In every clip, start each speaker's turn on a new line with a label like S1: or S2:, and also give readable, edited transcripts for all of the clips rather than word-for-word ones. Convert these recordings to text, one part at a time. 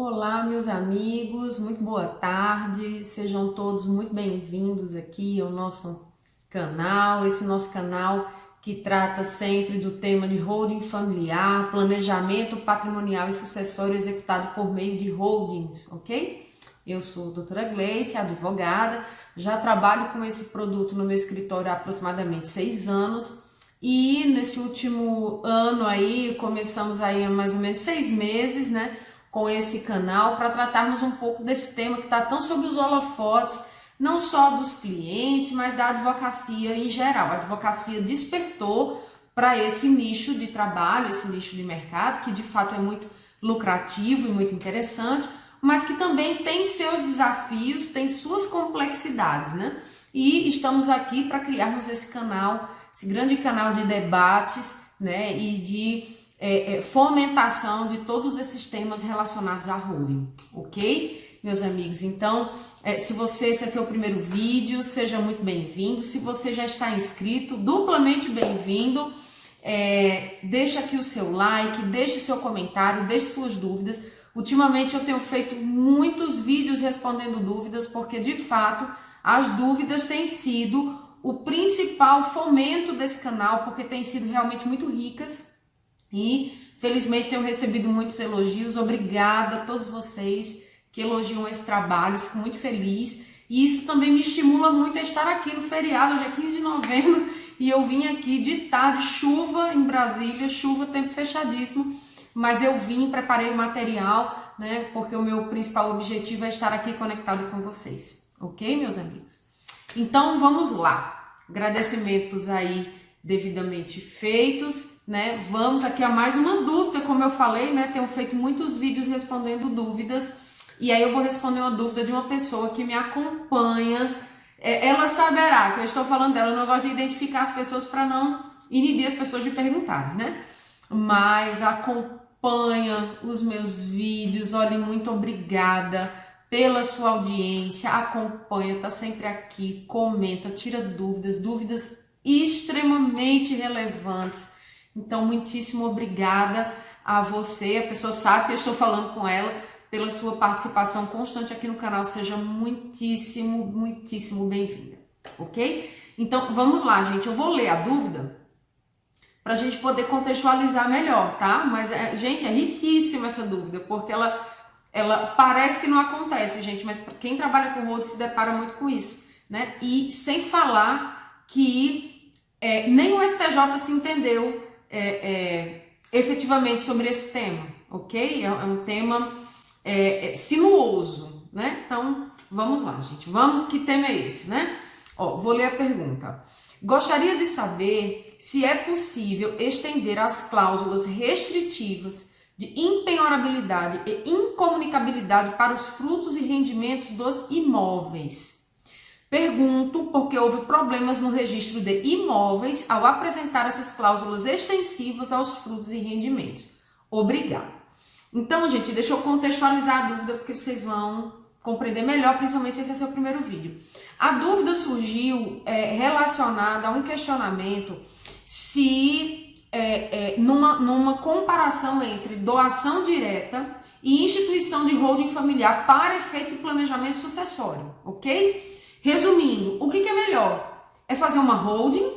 S1: Olá, meus amigos, muito boa tarde, sejam todos muito bem-vindos aqui ao nosso canal, esse nosso canal que trata sempre do tema de holding familiar, planejamento patrimonial e sucessório executado por meio de holdings, ok? Eu sou a doutora Gleice, advogada, já trabalho com esse produto no meu escritório há aproximadamente 6 anos e nesse último ano aí, começamos aí há mais ou menos 6 meses, né? Com esse canal para tratarmos um pouco desse tema que está tão sob os holofotes, não só dos clientes, mas da advocacia em geral. A advocacia despertou para esse nicho de trabalho, esse nicho de mercado, que de fato é muito lucrativo e muito interessante, mas que também tem seus desafios, tem suas complexidades, né? E estamos aqui para criarmos esse canal, esse grande canal de debates, né? E de fomentação de todos esses temas relacionados à holding, ok? Meus amigos, então, se esse é seu primeiro vídeo, seja muito bem-vindo. Se você já está inscrito, duplamente bem-vindo. Deixa aqui o seu like, deixe seu comentário, deixe suas dúvidas. Ultimamente eu tenho feito muitos vídeos respondendo dúvidas, porque de fato as dúvidas têm sido o principal fomento desse canal, porque têm sido realmente muito ricas. E felizmente tenho recebido muitos elogios, obrigada a todos vocês que elogiam esse trabalho, fico muito feliz. E isso também me estimula muito a estar aqui no feriado, hoje é 15 de novembro, e eu vim aqui de tarde, chuva em Brasília, chuva, tempo fechadíssimo, mas eu vim, preparei o material, né, porque o meu principal objetivo é estar aqui conectado com vocês, ok, meus amigos? Então vamos lá, agradecimentos aí devidamente feitos, né? Vamos aqui a mais uma dúvida, como eu falei, né? Tenho feito muitos vídeos respondendo dúvidas e aí eu vou responder uma dúvida de uma pessoa que me acompanha. Ela saberá que eu estou falando dela, eu não gosto de identificar as pessoas para não inibir as pessoas de perguntarem, né? Mas acompanha os meus vídeos, olha, muito obrigada pela sua audiência, acompanha, tá sempre aqui, comenta, tira dúvidas extremamente relevantes. Então, muitíssimo obrigada a você, a pessoa sabe que eu estou falando com ela, pela sua participação constante aqui no canal. Seja muitíssimo bem-vinda, ok? Então, vamos lá, gente, eu vou ler a dúvida para a gente poder contextualizar melhor, tá? Mas, gente, é riquíssima essa dúvida, porque ela parece que não acontece, gente, mas quem trabalha com holding se depara muito com isso, né? E sem falar que nem o STJ se entendeu efetivamente sobre esse tema, ok? É um tema sinuoso, né? Então, vamos lá, gente. Que tema é esse, né? Ó, vou ler a pergunta. Gostaria de saber se é possível estender as cláusulas restritivas de impenhorabilidade e incomunicabilidade para os frutos e rendimentos dos imóveis. Pergunto porque houve problemas no registro de imóveis ao apresentar essas cláusulas extensivas aos frutos e rendimentos. Obrigada. Então, gente, deixa eu contextualizar a dúvida porque vocês vão compreender melhor, principalmente se esse é seu primeiro vídeo. A dúvida surgiu relacionada a um questionamento se numa comparação entre doação direta e instituição de holding familiar para efeito de planejamento sucessório, ok? Resumindo, o que é melhor? É fazer uma holding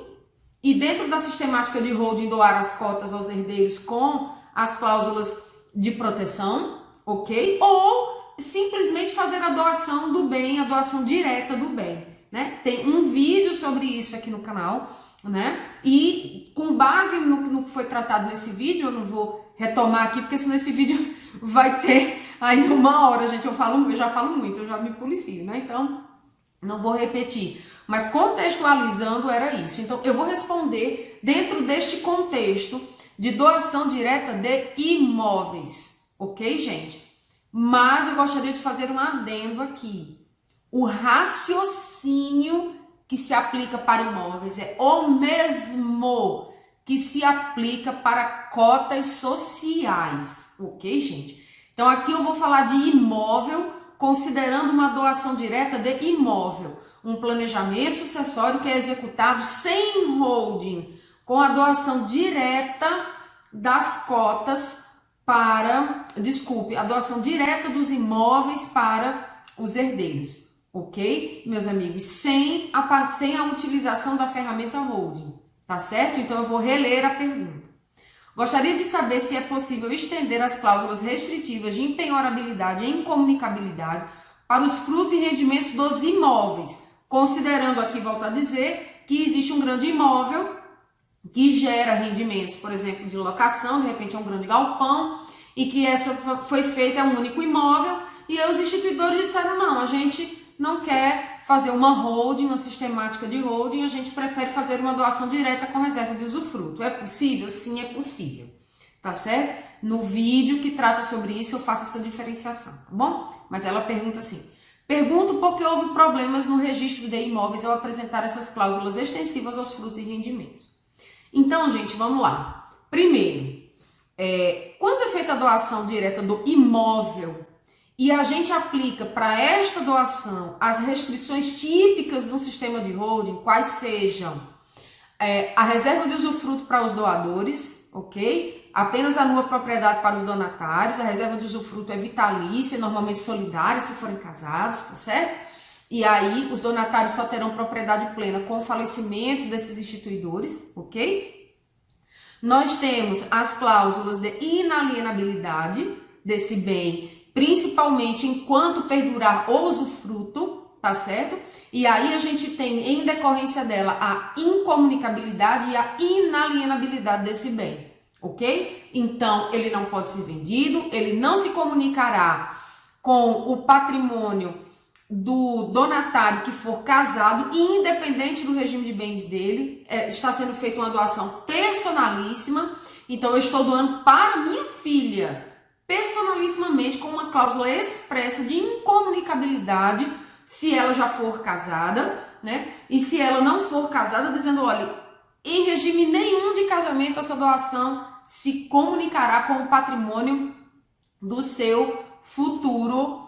S1: e dentro da sistemática de holding doar as cotas aos herdeiros com as cláusulas de proteção, ok? Ou simplesmente fazer a doação do bem, a doação direta do bem, né? Tem um vídeo sobre isso aqui no canal, né? E com base no que foi tratado nesse vídeo, eu não vou retomar aqui, porque senão esse vídeo vai ter aí 1 hora, gente. Eu já falo muito, eu já me policio, né? Então, não vou repetir, mas contextualizando era isso. Então, eu vou responder dentro deste contexto de doação direta de imóveis, ok, gente? Mas eu gostaria de fazer um adendo aqui. O raciocínio que se aplica para imóveis é o mesmo que se aplica para cotas sociais, ok, gente? Então, aqui eu vou falar de imóvel, considerando uma doação direta de imóvel, um planejamento sucessório que é executado sem holding, com a doação direta das cotas a doação direta dos imóveis para os herdeiros, ok? Meus amigos, sem a utilização da ferramenta holding, tá certo? Então eu vou reler a pergunta. Gostaria de saber se é possível estender as cláusulas restritivas de impenhorabilidade e incomunicabilidade para os frutos e rendimentos dos imóveis, considerando aqui, volto a dizer, que existe um grande imóvel que gera rendimentos, por exemplo, de locação, de repente é um grande galpão, e que essa foi feita, é um único imóvel, e aí os instituidores disseram, não, a gente não quer fazer uma holding, uma sistemática de holding, a gente prefere fazer uma doação direta com reserva de usufruto. É possível? Sim, é possível, tá certo? No vídeo que trata sobre isso eu faço essa diferenciação, tá bom? Mas ela pergunta assim, pergunto por que houve problemas no registro de imóveis ao apresentar essas cláusulas extensivas aos frutos e rendimentos. Então, gente, vamos lá. Primeiro, quando é feita a doação direta do imóvel e a gente aplica para esta doação as restrições típicas do sistema de holding, quais sejam a reserva de usufruto para os doadores, ok? Apenas a nua propriedade para os donatários, a reserva de usufruto é vitalícia, normalmente solidária, se forem casados, tá certo? E aí os donatários só terão propriedade plena com o falecimento desses instituidores, ok? Nós temos as cláusulas de inalienabilidade desse bem, principalmente enquanto perdurar o usufruto, tá certo? E aí a gente tem, em decorrência dela, a incomunicabilidade e a inalienabilidade desse bem, ok? Então, ele não pode ser vendido, ele não se comunicará com o patrimônio do donatário que for casado, independente do regime de bens dele. Está sendo feita uma doação personalíssima, então eu estou doando para minha filha, personalissimamente, com uma cláusula expressa de incomunicabilidade, se ela já for casada, né? E se ela não for casada, dizendo, olha, em regime nenhum de casamento essa doação se comunicará com o patrimônio do seu futuro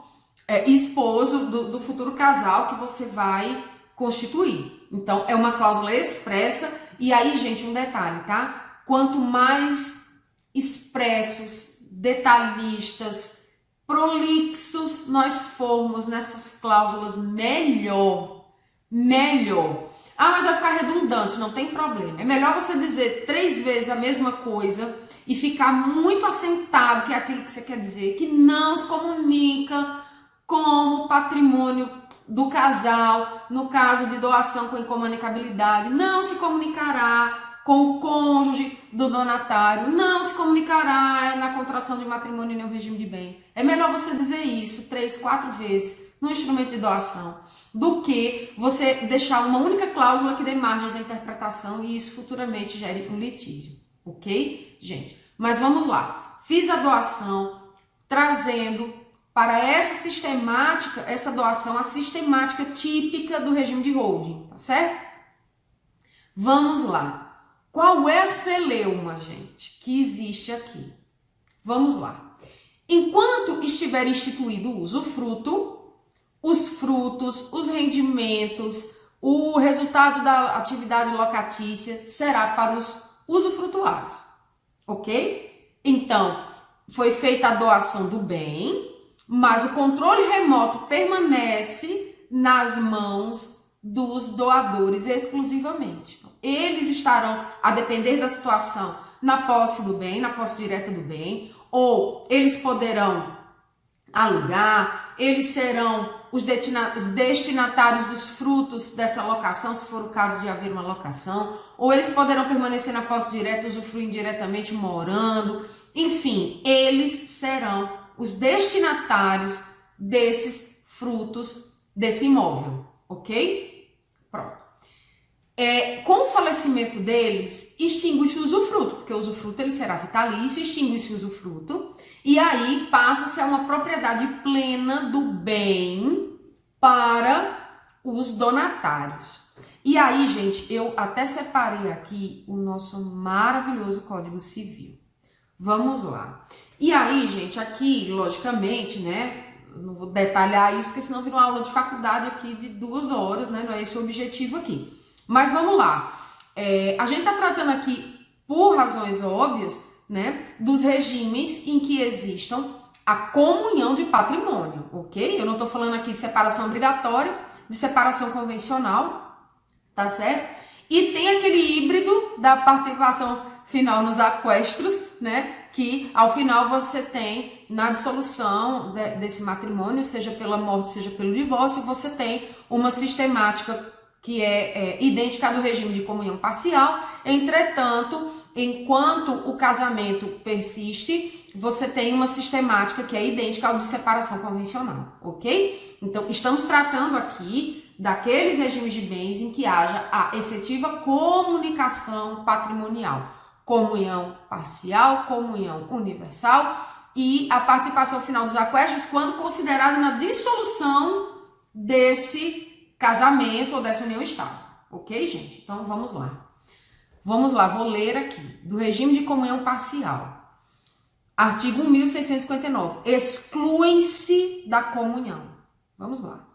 S1: esposo, do futuro casal que você vai constituir. Então, é uma cláusula expressa. E aí, gente, um detalhe, tá? Quanto mais expressos, detalhistas, prolixos nós formos nessas cláusulas, melhor. Melhor. Ah, mas vai ficar redundante, não tem problema. É melhor você dizer 3 vezes a mesma coisa e ficar muito assentado, que é aquilo que você quer dizer, que não se comunica como patrimônio do casal, no caso de doação com incomunicabilidade, não se comunicará com o cônjuge do donatário, não se comunicará na contração de matrimônio nem no regime de bens. É melhor você dizer isso 3, 4 vezes no instrumento de doação, do que você deixar uma única cláusula que dê margens à interpretação e isso futuramente gere um litígio, ok, gente? Mas vamos lá, fiz a doação trazendo para essa sistemática, essa doação, a sistemática típica do regime de holding, tá certo? Vamos lá. Qual é a celeuma, gente, que existe aqui? Vamos lá. Enquanto estiver instituído o usufruto, os frutos, os rendimentos, o resultado da atividade locatícia será para os usufrutuários, ok? Então, foi feita a doação do bem, mas o controle remoto permanece nas mãos dos doadores exclusivamente. Eles estarão, a depender da situação, na posse do bem, na posse direta do bem, ou eles poderão alugar, eles serão os destinatários dos frutos dessa locação, se for o caso de haver uma locação, ou eles poderão permanecer na posse direta, usufruindo diretamente, morando, enfim, eles serão os destinatários desses frutos desse imóvel, ok? Pronto. Com o falecimento deles, extingue-se o usufruto, porque o usufruto ele será vitalício, extingue-se o usufruto, e aí passa-se a uma propriedade plena do bem para os donatários. E aí, gente, eu até separei aqui o nosso maravilhoso Código Civil. Vamos lá. E aí, gente, aqui, logicamente, né, não vou detalhar isso, porque senão vira uma aula de faculdade aqui de 2 horas, né, não é esse o objetivo aqui. Mas vamos lá. A gente tá tratando aqui, por razões óbvias, né, dos regimes em que existam a comunhão de patrimônio, ok? Eu não estou falando aqui de separação obrigatória, de separação convencional, tá certo? E tem aquele híbrido da participação final nos aquestros, né? Que ao final você tem, na dissolução desse matrimônio, seja pela morte, seja pelo divórcio, você tem uma sistemática que é idêntica à do regime de comunhão parcial. Entretanto, enquanto o casamento persiste, você tem uma sistemática que é idêntica ao de separação convencional, ok? Então, estamos tratando aqui daqueles regimes de bens em que haja a efetiva comunicação patrimonial, comunhão parcial, comunhão universal e a participação final dos aquestos quando considerada na dissolução desse casamento ou dessa união estável, ok, gente? Então, vamos lá. Vamos lá, vou ler aqui, do regime de comunhão parcial. Artigo 1659. Excluem-se da comunhão. Vamos lá.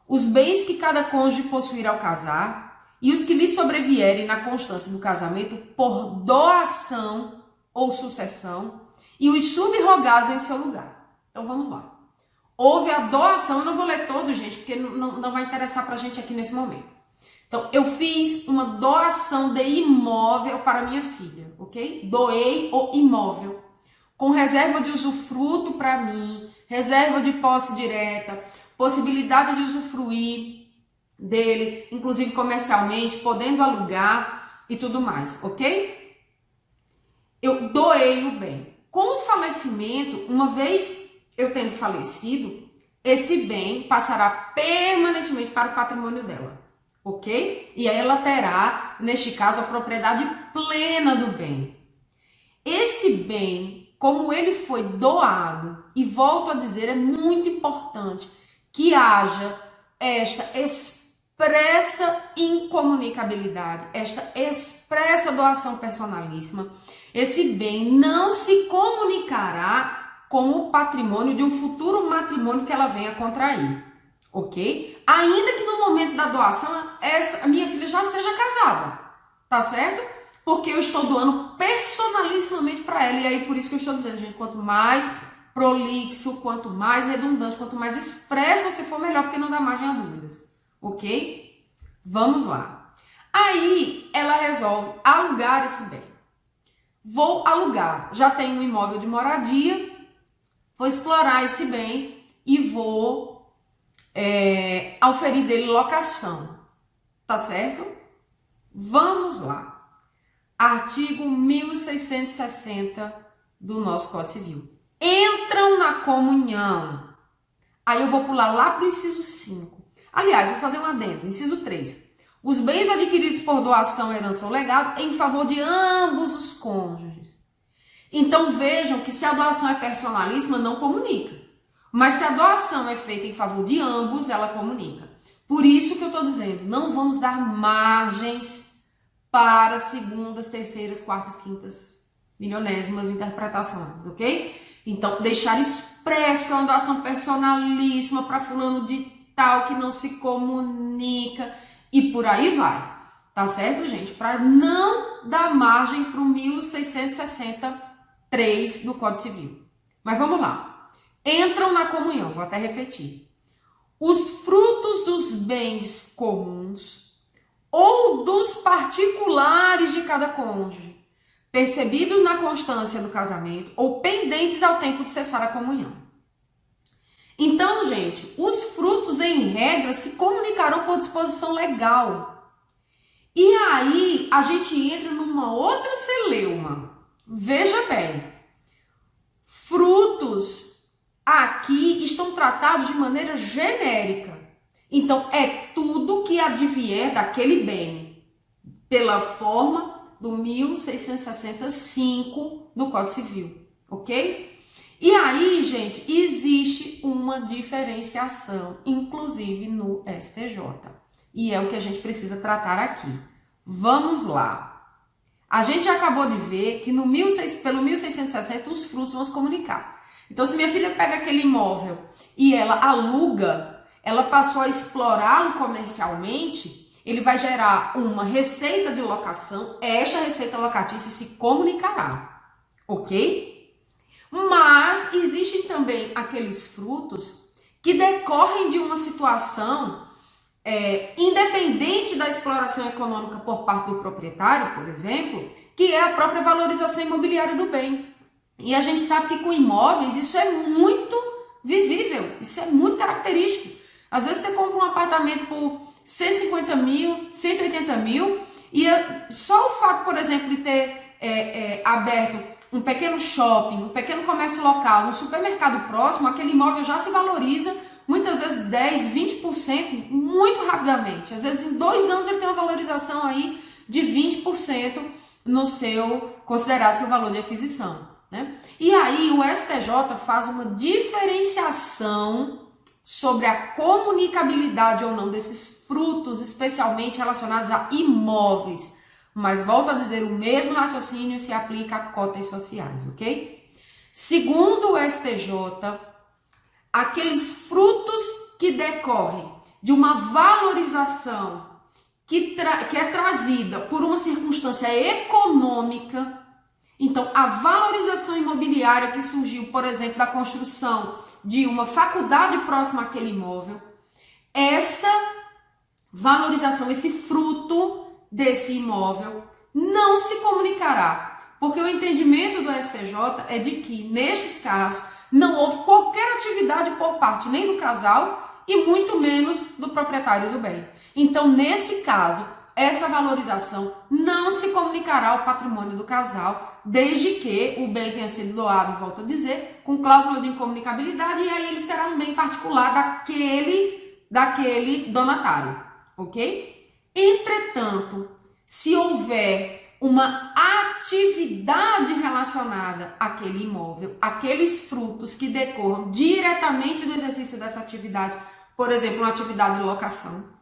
S1: Os bens que cada cônjuge possuir ao casar e os que lhe sobrevierem na constância do casamento por doação ou sucessão e os subrogados em seu lugar. Então, vamos lá. Houve a doação, eu não vou ler todo, gente, porque não vai interessar pra gente aqui nesse momento. Então, eu fiz uma doação de imóvel para minha filha, ok? Doei o imóvel, com reserva de usufruto para mim, reserva de posse direta, possibilidade de usufruir dele, inclusive comercialmente, podendo alugar e tudo mais, ok? Eu doei o bem. Com o falecimento, uma vez eu tendo falecido, esse bem passará permanentemente para o patrimônio dela, ok? E aí ela terá, neste caso, a propriedade plena do bem. Esse bem, como ele foi doado, e volto a dizer, é muito importante que haja esta expressa incomunicabilidade, esta expressa doação personalíssima. Esse bem não se comunicará com o patrimônio de um futuro matrimônio que ela venha contrair, ok? Ainda que no momento da doação, a minha filha já seja casada, tá certo? Porque eu estou doando personalissimamente para ela, e aí por isso que eu estou dizendo, gente, quanto mais prolixo, quanto mais redundante, quanto mais expresso você for, melhor, porque não dá margem a dúvidas, ok? Vamos lá. Aí ela resolve alugar esse bem. Vou alugar, já tenho um imóvel de moradia, vou explorar esse bem e vou auferir dele locação, tá certo? Vamos lá. Artigo 1660 do nosso Código Civil. Entram na comunhão. Aí eu vou pular lá para o inciso 5. Aliás, vou fazer um adendo. Inciso 3. Os bens adquiridos por doação, herança ou legado em favor de ambos os cônjuges. Então vejam que se a doação é personalíssima, não comunica. Mas se a doação é feita em favor de ambos, ela comunica. Por isso que eu estou dizendo, não vamos dar margens para segundas, terceiras, quartas, quintas, milionésimas interpretações, ok? Então, deixar expresso que é uma doação personalíssima para fulano de tal, que não se comunica e por aí vai. Tá certo, gente? Para não dar margem para o 1663 do Código Civil. Mas vamos lá. Entram na comunhão, vou até repetir. Os frutos dos bens comuns ou dos particulares de cada cônjuge, percebidos na constância do casamento ou pendentes ao tempo de cessar a comunhão. Então, gente, os frutos, em regra, se comunicarão por disposição legal. E aí, a gente entra numa outra celeuma. Veja bem, frutos aqui estão tratados de maneira genérica. Então, é tudo que advier daquele bem, pela forma do 1665 do Código Civil, ok? E aí, gente, existe uma diferenciação, inclusive no STJ. E é o que a gente precisa tratar aqui. Vamos lá. A gente acabou de ver que pelo 1660 os frutos vão se comunicar. Então, se minha filha pega aquele imóvel e ela aluga, ela passou a explorá-lo comercialmente, ele vai gerar uma receita de locação, esta receita locatícia se comunicará, ok? Mas existem também aqueles frutos que decorrem de uma situação independente da exploração econômica por parte do proprietário, por exemplo, que é a própria valorização imobiliária do bem. E a gente sabe que com imóveis isso é muito visível, isso é muito característico. Às vezes você compra um apartamento por 150 mil, 180 mil, e só o fato, por exemplo, de ter aberto um pequeno shopping, um pequeno comércio local, um supermercado próximo, aquele imóvel já se valoriza, muitas vezes 10, 20%, muito rapidamente. Às vezes em 2 anos ele tem uma valorização aí de 20% no seu considerado seu valor de aquisição, né? E aí o STJ faz uma diferenciação sobre a comunicabilidade ou não desses frutos, especialmente relacionados a imóveis. Mas volto a dizer, o mesmo raciocínio se aplica a cotas sociais, ok? Segundo o STJ, aqueles frutos que decorrem de uma valorização que é trazida por uma circunstância econômica. Então, a valorização imobiliária que surgiu, por exemplo, da construção de uma faculdade próxima àquele imóvel, essa valorização, esse fruto desse imóvel não se comunicará, porque o entendimento do STJ é de que, nestes casos, não houve qualquer atividade por parte nem do casal e muito menos do proprietário do bem. Então, nesse caso, essa valorização não se comunicará ao patrimônio do casal, desde que o bem tenha sido doado, volto a dizer, com cláusula de incomunicabilidade, e aí ele será um bem particular daquele donatário, ok? Entretanto, se houver uma atividade relacionada àquele imóvel, aqueles frutos que decorram diretamente do exercício dessa atividade, por exemplo, uma atividade de locação,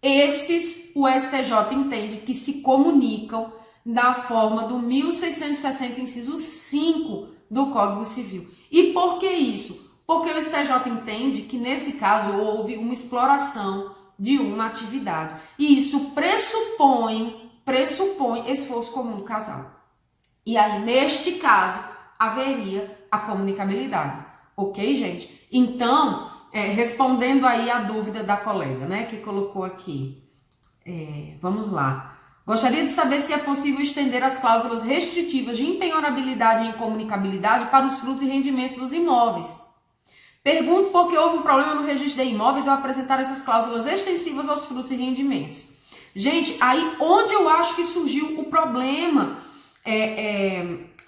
S1: esses o STJ entende que se comunicam da forma do 1660, inciso 5 do Código Civil. E por que isso? Porque o STJ entende que nesse caso houve uma exploração de uma atividade. E isso pressupõe esforço comum do casal. E aí, neste caso, haveria a comunicabilidade. Ok, gente? Então, respondendo aí a dúvida da colega, né, que colocou aqui. Vamos lá. Gostaria de saber se é possível estender as cláusulas restritivas de impenhorabilidade e incomunicabilidade para os frutos e rendimentos dos imóveis. Pergunto porque houve um problema no registro de imóveis ao apresentar essas cláusulas extensivas aos frutos e rendimentos. Gente, aí onde eu acho que surgiu o problema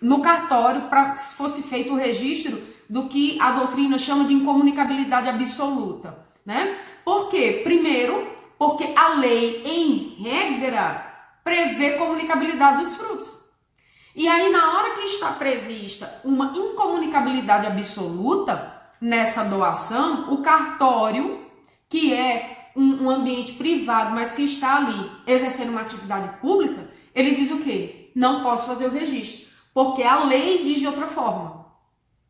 S1: no cartório para que fosse feito o registro do que a doutrina chama de incomunicabilidade absoluta, né? Por quê? Primeiro, porque a lei, em regra, prevê comunicabilidade dos frutos. E aí, na hora que está prevista uma incomunicabilidade absoluta, nessa doação, o cartório, que é um ambiente privado, mas que está ali exercendo uma atividade pública, ele diz o quê? Não posso fazer o registro, porque a lei diz de outra forma.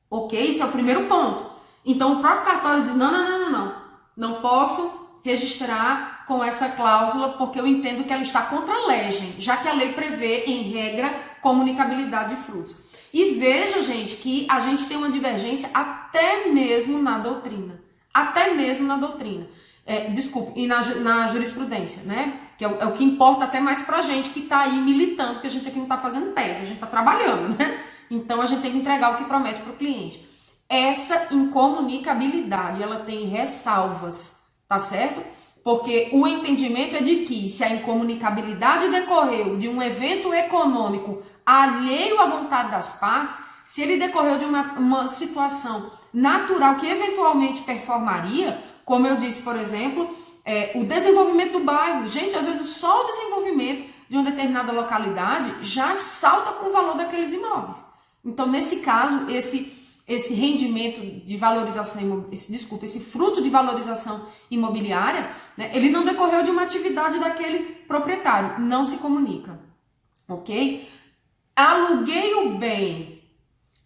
S1: Ok? Esse é o primeiro ponto. Então, o próprio cartório diz, não posso registrar com essa cláusula, porque eu entendo que ela está contra a legem, já que a lei prevê, em regra, comunicabilidade de frutos. E veja, gente, que a gente tem uma divergência até mesmo na doutrina. Até mesmo na doutrina. E na jurisprudência, né? Que é o que importa até mais pra gente que tá aí militando, porque a gente aqui não tá fazendo tese, a gente tá trabalhando, né? Então a gente tem que entregar o que promete pro cliente. Essa incomunicabilidade, ela tem ressalvas, tá certo? Porque o entendimento é de que se a incomunicabilidade decorreu de um evento econômico alheio à vontade das partes, se ele decorreu de uma situação natural que eventualmente performaria, como eu disse, por exemplo, o desenvolvimento do bairro. Gente, às vezes só o desenvolvimento de uma determinada localidade já salta com o valor daqueles imóveis. Então, nesse caso, esse rendimento de valorização, esse fruto de valorização imobiliária, né, ele não decorreu de uma atividade daquele proprietário, não se comunica, ok? Aluguei o bem,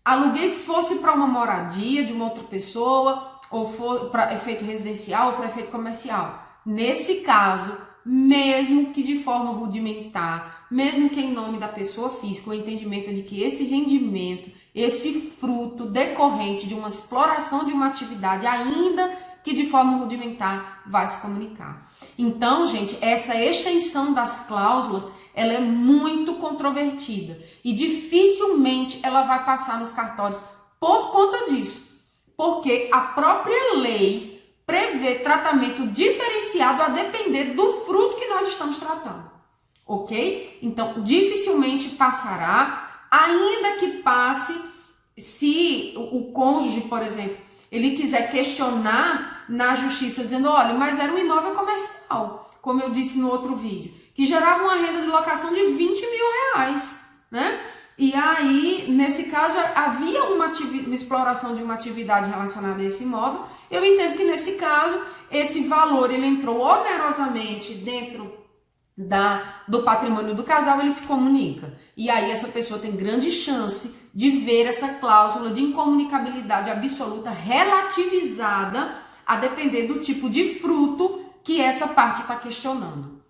S1: aluguei se fosse para uma moradia de uma outra pessoa, ou for para efeito residencial ou para efeito comercial. Nesse caso, mesmo que de forma rudimentar, mesmo que em nome da pessoa física, o entendimento de que esse rendimento, esse fruto decorrente de uma exploração de uma atividade, ainda que de forma rudimentar, vai se comunicar. Então, gente, essa extensão das cláusulas, ela é muito controvertida e dificilmente ela vai passar nos cartórios por conta disso, porque a própria lei prevê tratamento diferenciado a depender do fruto que nós estamos tratando, ok? Então, dificilmente passará, ainda que passe se o cônjuge, por exemplo, ele quiser questionar na justiça, dizendo, olha, mas era um imóvel comercial, como eu disse no outro vídeo, que gerava uma renda de locação de 20 mil reais, né? E aí, nesse caso, havia uma exploração de uma atividade relacionada a esse imóvel. Eu entendo que nesse caso, esse valor ele entrou onerosamente dentro do patrimônio do casal, ele se comunica. E aí essa pessoa tem grande chance de ver essa cláusula de incomunicabilidade absoluta relativizada a depender do tipo de fruto que essa parte está questionando.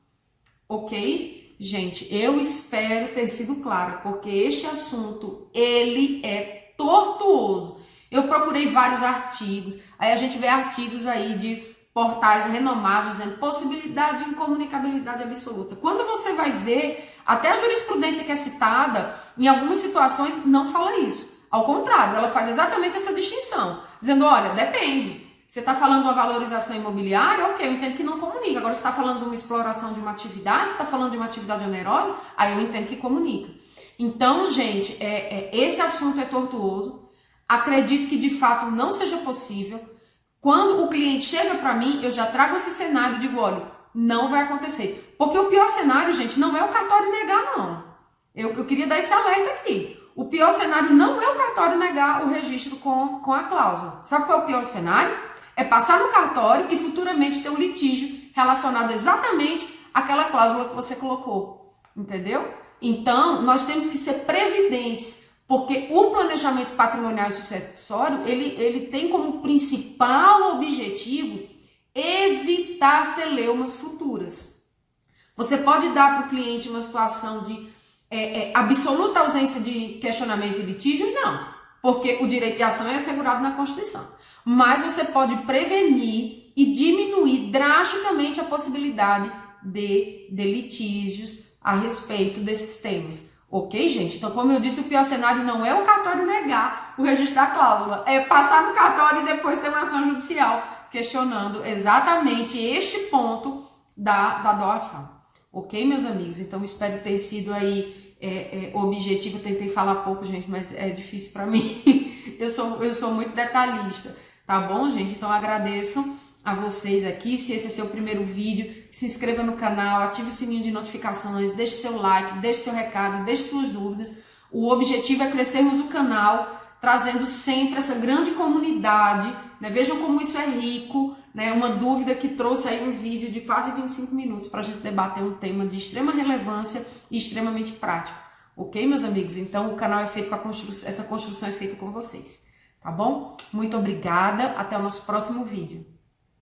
S1: Ok? Gente, eu espero ter sido clara, porque este assunto, ele é tortuoso. Eu procurei vários artigos, aí a gente vê artigos aí de portais renomados dizendo possibilidade de incomunicabilidade absoluta. Quando você vai ver, até a jurisprudência que é citada, em algumas situações, não fala isso. Ao contrário, ela faz exatamente essa distinção, dizendo, olha, depende. Você está falando de uma valorização imobiliária, ok, eu entendo que não comunica. Agora, você está falando de uma exploração de uma atividade, você está falando de uma atividade onerosa, aí eu entendo que comunica. Então, gente, esse assunto é tortuoso. Acredito que, de fato, não seja possível. Quando o cliente chega para mim, eu já trago esse cenário e digo, olha, não vai acontecer. Porque o pior cenário, gente, não é o cartório negar, não. Eu queria dar esse alerta aqui. O pior cenário não é o cartório negar o registro com a cláusula. Sabe qual é o pior cenário? É passar no cartório e futuramente ter um litígio relacionado exatamente àquela cláusula que você colocou, entendeu? Então, nós temos que ser previdentes, porque o planejamento patrimonial e sucessório, ele tem como principal objetivo evitar celeumas futuras. Você pode dar para o cliente uma situação de absoluta ausência de questionamentos e litígios? Não, porque o direito de ação é assegurado na Constituição. Mas você pode prevenir e diminuir drasticamente a possibilidade de litígios a respeito desses temas. Ok, gente? Então, como eu disse, o pior cenário não é o cartório negar o registro da cláusula, é passar no cartório e depois ter uma ação judicial questionando exatamente este ponto da doação. Ok, meus amigos? Então, espero ter sido aí objetivo. Eu tentei falar pouco, gente, mas é difícil para mim. Eu sou muito detalhista. Tá bom, gente? Então, agradeço a vocês aqui. Se esse é seu primeiro vídeo, se inscreva no canal, ative o sininho de notificações, deixe seu like, deixe seu recado, deixe suas dúvidas. O objetivo é crescermos o canal, trazendo sempre essa grande comunidade, né? Vejam como isso é rico, né? Uma dúvida que trouxe aí um vídeo de quase 25 minutos para a gente debater um tema de extrema relevância e extremamente prático. Ok, meus amigos? Então, o canal é feito com essa construção é feita com vocês. Tá bom? Muito obrigada. Até o nosso próximo vídeo.